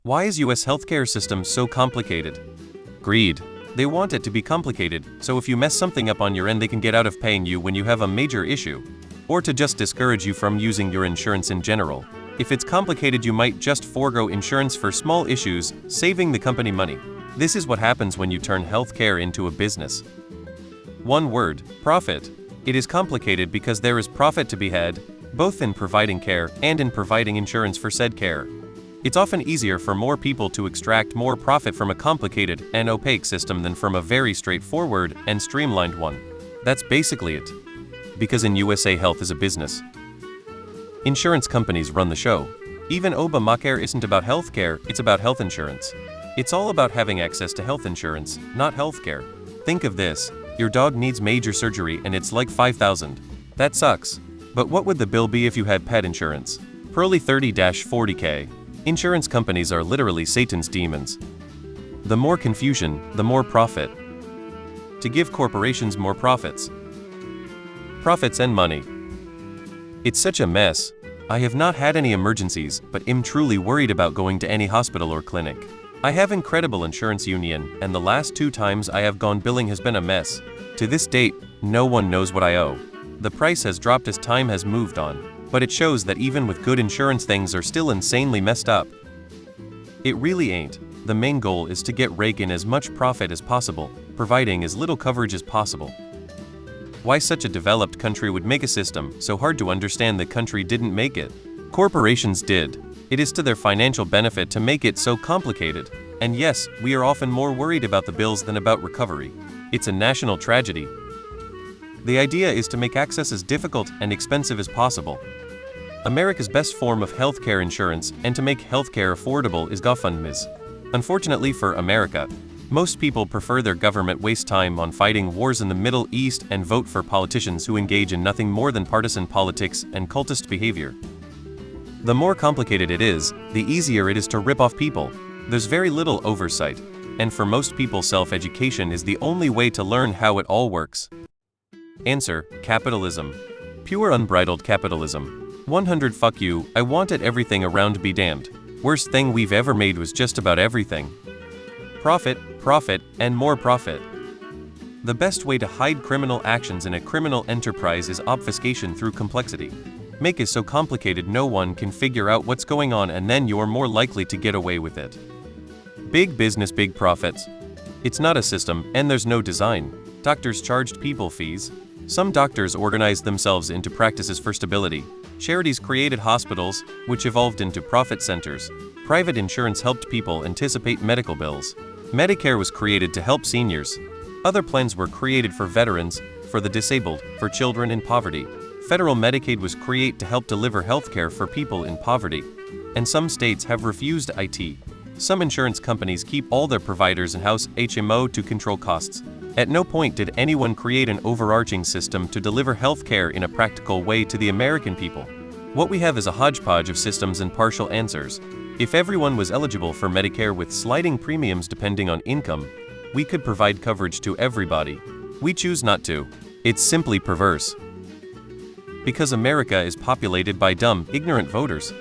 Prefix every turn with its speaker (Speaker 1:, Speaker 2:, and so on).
Speaker 1: Why is US healthcare system so complicated? Greed. They want it to be complicated, so if you mess something up on your end they can get out of paying you when you have a major issue. Or to just discourage you from using your insurance in general. If it's complicated you might just forego insurance for small issues, saving the company money. This is what happens when you turn healthcare into a business. One word, profit. It is complicated because there is profit to be had, both in providing care and in providing insurance for said care. It's often easier for more people to extract more profit from a complicated and opaque system than from a very straightforward and streamlined one. That's basically it. Because in USA health is a business. Insurance companies run the show. Even Obamacare isn't about healthcare, it's about health insurance. It's all about having access to health insurance, not healthcare. Think of this, your dog needs major surgery and it's like $5,000. That sucks. But what would the bill be if you had pet insurance? Probably $30-40K. Insurance companies are literally Satan's demons. The more confusion, the more profit. To give corporations more profits. Profits and money. It's such a mess. I have not had any emergencies, but am truly worried about going to any hospital or clinic. I have incredible insurance union, and the last 2 times I have gone billing has been a mess. To this date, no one knows what I owe. The price has dropped as time has moved on, but it shows that even with good insurance things are still insanely messed up. It really ain't. The main goal is to rake in as much profit as possible, providing as little coverage as possible. Why such a developed country would make a system so hard to understand the country didn't make it. Corporations did. It is to their financial benefit to make it so complicated. And yes, we are often more worried about the bills than about recovery. It's a national tragedy. The idea is to make access as difficult and expensive as possible. America's best form of healthcare insurance and to make healthcare affordable is GoFundMes. Unfortunately for America, most people prefer their government waste time on fighting wars in the Middle East and vote for politicians who engage in nothing more than partisan politics and cultist behavior. The more complicated it is, the easier it is to rip off people. There's very little oversight, and for most people self-education is the only way to learn how it all works. Answer: capitalism. Pure unbridled capitalism. 100 fuck you, I wanted everything around be damned. Worst thing we've ever made was just about everything. Profit, profit, and more profit. The best way to hide criminal actions in a criminal enterprise is obfuscation through complexity. Make it so complicated no one can figure out what's going on and then you're more likely to get away with it. Big business, big profits. It's not a system, and there's no design. Doctors charged people fees. Some doctors organized themselves into practices for stability. Charities created hospitals, which evolved into profit centers. Private insurance helped people anticipate medical bills. Medicare was created to help seniors. Other plans were created for veterans, for the disabled, for children in poverty. Federal Medicaid was created to help deliver healthcare for people in poverty. And some states have refused IT. Some insurance companies keep all their providers in-house HMO to control costs. At no point did anyone create an overarching system to deliver healthcare in a practical way to the American people. What we have is a hodgepodge of systems and partial answers. If everyone was eligible for Medicare with sliding premiums depending on income, we could provide coverage to everybody. We choose not to. It's simply perverse. Because America is populated by dumb, ignorant voters.